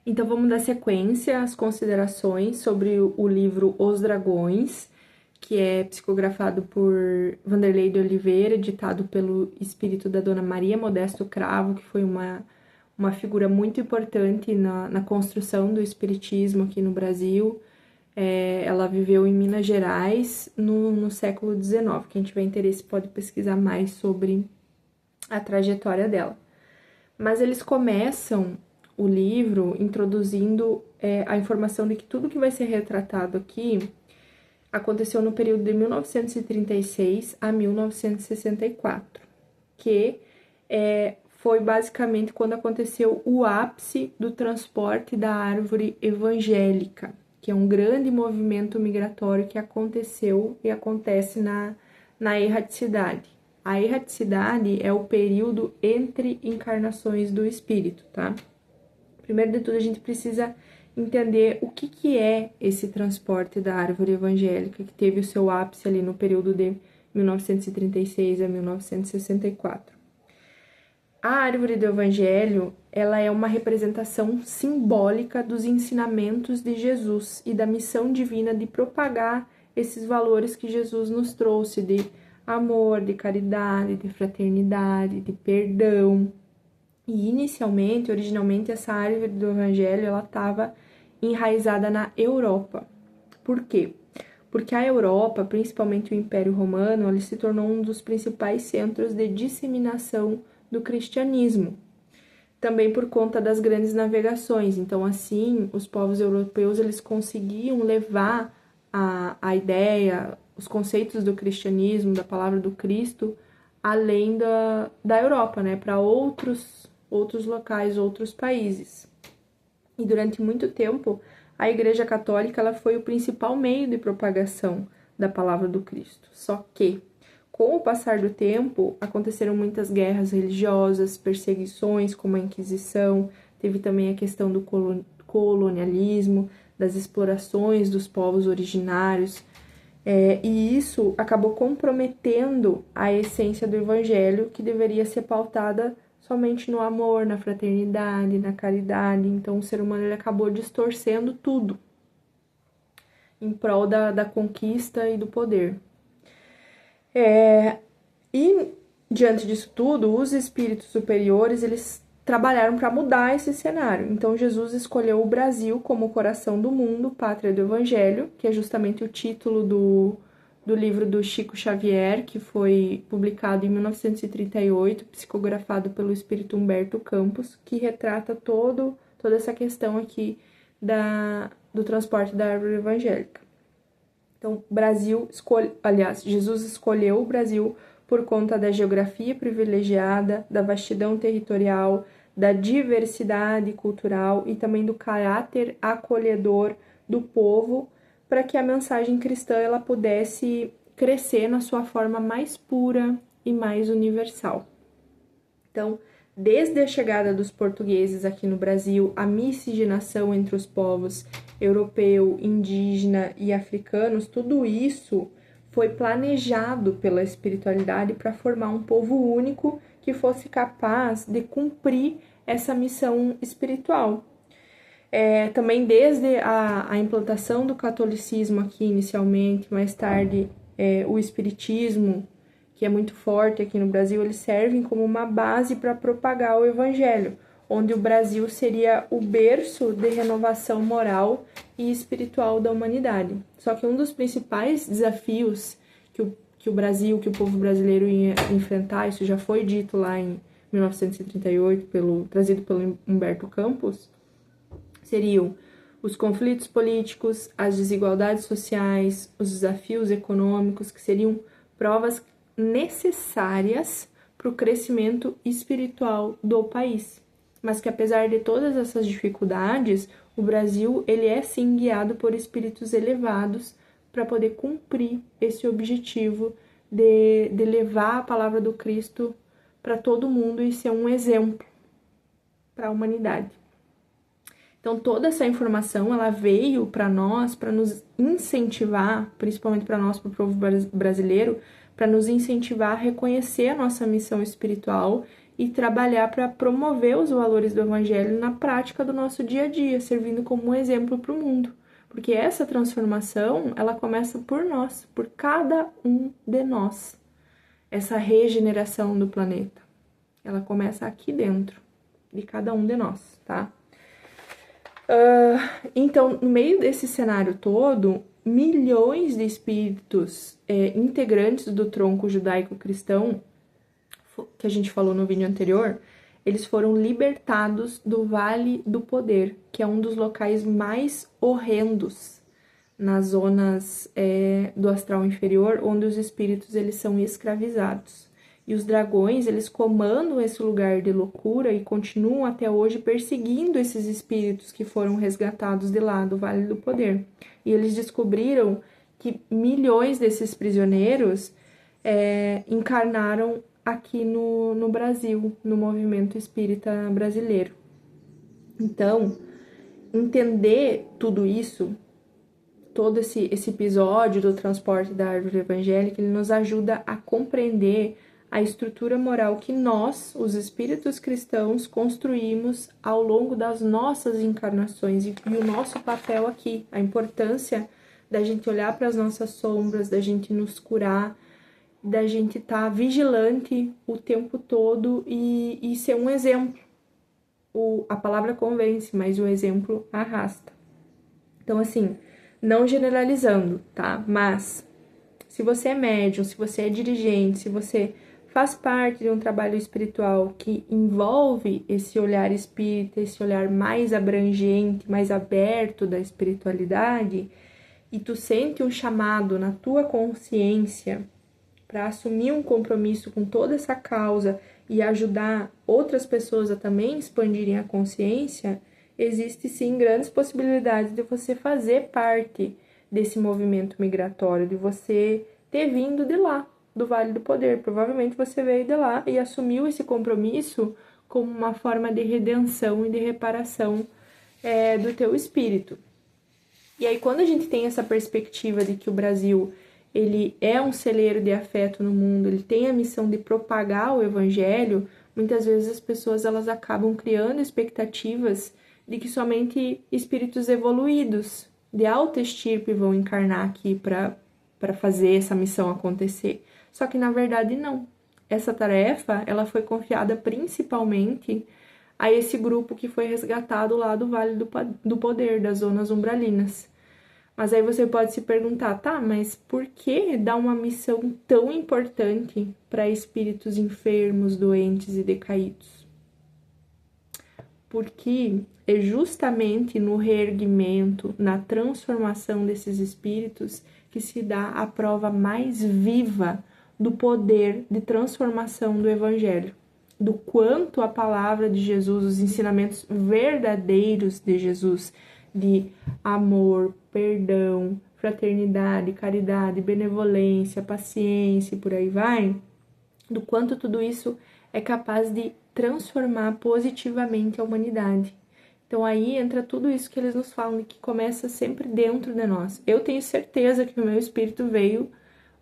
Então vamos dar sequência às considerações sobre o livro Os Dragões, que é psicografado por Vanderlei de Oliveira, editado pelo espírito da Dona Maria Modesto Cravo, que foi uma figura muito importante na construção do espiritismo aqui no Brasil. Ela viveu em Minas Gerais no século XIX. Quem tiver interesse pode pesquisar mais sobre a trajetória dela. Mas eles começam o livro introduzindo a informação de que tudo que vai ser retratado aqui aconteceu no período de 1936 a 1964, que foi basicamente quando aconteceu o ápice do transporte da árvore evangélica, que é um grande movimento migratório que aconteceu e acontece na erraticidade. A erraticidade é o período entre encarnações do espírito, tá? Primeiro de tudo, a gente precisa entender o que é esse transporte da árvore evangélica, que teve o seu ápice ali no período de 1936 a 1964. A árvore do evangelho, ela é uma representação simbólica dos ensinamentos de Jesus e da missão divina de propagar esses valores que Jesus nos trouxe de amor, de caridade, de fraternidade, de perdão. E originalmente, essa árvore do evangelho, ela estava enraizada na Europa. Por quê? Porque a Europa, principalmente o Império Romano, ele se tornou um dos principais centros de disseminação do cristianismo. Também por conta das grandes navegações. Então, assim, os povos europeus, eles conseguiam levar a ideia, os conceitos do cristianismo, da palavra do Cristo, além da Europa, né? Para outros locais, outros países. E durante muito tempo, a Igreja Católica ela foi o principal meio de propagação da palavra do Cristo. Só que, com o passar do tempo, aconteceram muitas guerras religiosas, perseguições, como a Inquisição, teve também a questão do colonialismo, das explorações dos povos originários, e isso acabou comprometendo a essência do Evangelho, que deveria ser pautada somente no amor, na fraternidade, na caridade. Então, o ser humano ele acabou distorcendo tudo em prol da conquista e do poder. E, diante disso tudo, os espíritos superiores, eles trabalharam para mudar esse cenário. Então, Jesus escolheu o Brasil como o coração do mundo, pátria do Evangelho, que é justamente o título do livro do Chico Xavier, que foi publicado em 1938, psicografado pelo espírito Humberto Campos, que retrata toda essa questão aqui do transporte da árvore evangélica. Então, Jesus escolheu o Brasil por conta da geografia privilegiada, da vastidão territorial, da diversidade cultural e também do caráter acolhedor do povo, para que a mensagem cristã ela pudesse crescer na sua forma mais pura e mais universal. Então, desde a chegada dos portugueses aqui no Brasil, a miscigenação entre os povos europeu, indígena e africanos, tudo isso foi planejado pela espiritualidade para formar um povo único que fosse capaz de cumprir essa missão espiritual. Também desde a implantação do catolicismo aqui inicialmente, mais tarde o espiritismo, que é muito forte aqui no Brasil, eles servem como uma base para propagar o evangelho, onde o Brasil seria o berço de renovação moral e espiritual da humanidade. Só que um dos principais desafios que o povo brasileiro ia enfrentar, isso já foi dito lá em 1938, trazido pelo Humberto Campos, seriam os conflitos políticos, as desigualdades sociais, os desafios econômicos, que seriam provas necessárias para o crescimento espiritual do país. Mas que apesar de todas essas dificuldades, o Brasil ele é sim guiado por espíritos elevados para poder cumprir esse objetivo de levar a palavra do Cristo para todo mundo e ser um exemplo para a humanidade. Então, toda essa informação, ela veio para nós, para nos incentivar, principalmente para nós, para o povo brasileiro, para nos incentivar a reconhecer a nossa missão espiritual e trabalhar para promover os valores do Evangelho na prática do nosso dia a dia, servindo como um exemplo para o mundo. Porque essa transformação, ela começa por nós, por cada um de nós. Essa regeneração do planeta, ela começa aqui dentro de cada um de nós, tá? Então, no meio desse cenário todo, milhões de espíritos integrantes do tronco judaico-cristão, que a gente falou no vídeo anterior, eles foram libertados do Vale do Poder, que é um dos locais mais horrendos nas zonas do astral inferior, onde os espíritos eles são escravizados. E os dragões, eles comandam esse lugar de loucura e continuam até hoje perseguindo esses espíritos que foram resgatados de lá do Vale do Poder. E eles descobriram que milhões desses prisioneiros encarnaram aqui no Brasil, no movimento espírita brasileiro. Então, entender tudo isso, todo esse episódio do transporte da árvore evangélica, ele nos ajuda a compreender a estrutura moral que nós, os espíritos cristãos, construímos ao longo das nossas encarnações e o nosso papel aqui, a importância da gente olhar para as nossas sombras, da gente nos curar, da gente estar vigilante o tempo todo e ser um exemplo. A palavra convence, mas o exemplo arrasta. Então, assim, não generalizando, tá? Mas, se você é médium, se você é dirigente, se você faz parte de um trabalho espiritual que envolve esse olhar espírita, esse olhar mais abrangente, mais aberto da espiritualidade, e tu sente um chamado na tua consciência para assumir um compromisso com toda essa causa e ajudar outras pessoas a também expandirem a consciência, existe sim grandes possibilidades de você fazer parte desse movimento migratório, de você ter vindo de lá, do Vale do Poder. Provavelmente você veio de lá e assumiu esse compromisso como uma forma de redenção e de reparação do teu espírito. E aí, quando a gente tem essa perspectiva de que o Brasil ele é um celeiro de afeto no mundo, ele tem a missão de propagar o evangelho, muitas vezes as pessoas elas acabam criando expectativas de que somente espíritos evoluídos, de alta estirpe, vão encarnar aqui para fazer essa missão acontecer. Só que, na verdade, não. Essa tarefa, ela foi confiada principalmente a esse grupo que foi resgatado lá do Vale do Poder, das zonas umbralinas. Mas aí você pode se perguntar, tá, mas por que dar uma missão tão importante para espíritos enfermos, doentes e decaídos? Porque é justamente no reerguimento, na transformação desses espíritos que se dá a prova mais viva do poder de transformação do Evangelho, do quanto a palavra de Jesus, os ensinamentos verdadeiros de Jesus, de amor, perdão, fraternidade, caridade, benevolência, paciência e por aí vai, do quanto tudo isso é capaz de transformar positivamente a humanidade. Então aí entra tudo isso que eles nos falam, que começa sempre dentro de nós. Eu tenho certeza que o meu espírito veio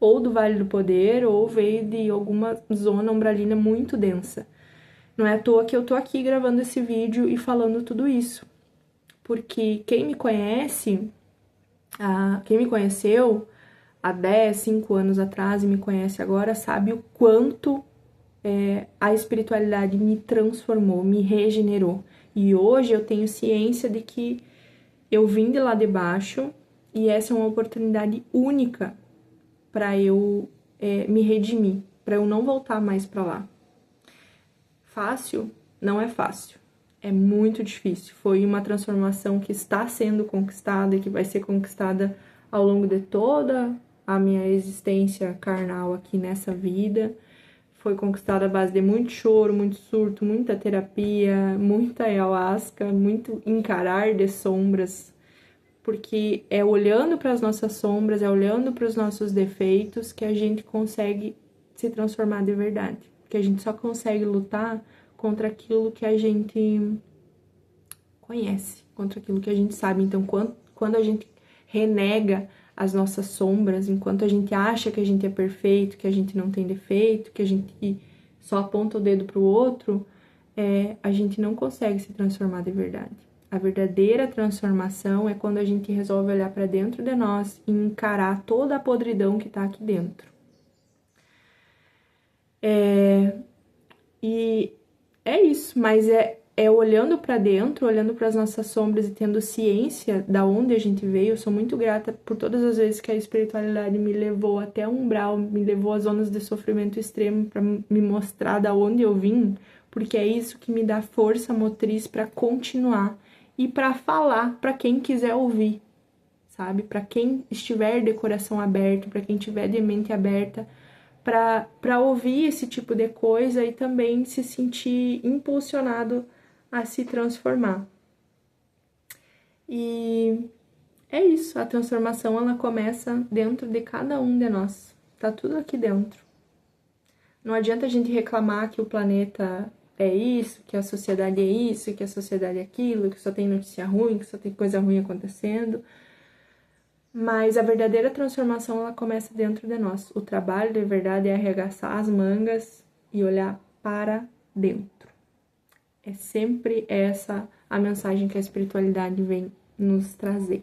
ou do Vale do Poder ou veio de alguma zona umbralina muito densa. Não é à toa que eu tô aqui gravando esse vídeo e falando tudo isso. Porque quem me conhece, quem me conheceu há 10, 5 anos atrás e me conhece agora, sabe o quanto a espiritualidade me transformou, me regenerou. E hoje eu tenho ciência de que eu vim de lá de baixo e essa é uma oportunidade única para eu me redimir, para eu não voltar mais para lá. Fácil? Não é fácil. É muito difícil. Foi uma transformação que está sendo conquistada e que vai ser conquistada ao longo de toda a minha existência carnal aqui nessa vida. Foi conquistada à base de muito choro, muito surto, muita terapia, muita ayahuasca, muito encarar de sombras, porque é olhando para as nossas sombras, é olhando para os nossos defeitos que a gente consegue se transformar de verdade. Que a gente só consegue lutar contra aquilo que a gente conhece, contra aquilo que a gente sabe. Então, quando a gente renega as nossas sombras, enquanto a gente acha que a gente é perfeito, que a gente não tem defeito, que a gente só aponta o dedo para o outro, a gente não consegue se transformar de verdade. A verdadeira transformação é quando a gente resolve olhar para dentro de nós e encarar toda a podridão que está aqui dentro. E é isso, mas é olhando para dentro, olhando para as nossas sombras e tendo ciência da onde a gente veio. Eu sou muito grata por todas as vezes que a espiritualidade me levou até um umbral, me levou a zonas de sofrimento extremo para me mostrar da onde eu vim, porque é isso que me dá força motriz para continuar e para falar para quem quiser ouvir, sabe? Para quem estiver de coração aberto, para quem tiver de mente aberta, para ouvir esse tipo de coisa e também se sentir impulsionado a se transformar. E é isso, a transformação ela começa dentro de cada um de nós. Tá tudo aqui dentro. Não adianta a gente reclamar que o planeta é isso, que a sociedade é isso, que a sociedade é aquilo, que só tem notícia ruim, que só tem coisa ruim acontecendo. Mas a verdadeira transformação ela começa dentro de nós. O trabalho de verdade é arregaçar as mangas e olhar para dentro. É sempre essa a mensagem que a espiritualidade vem nos trazer.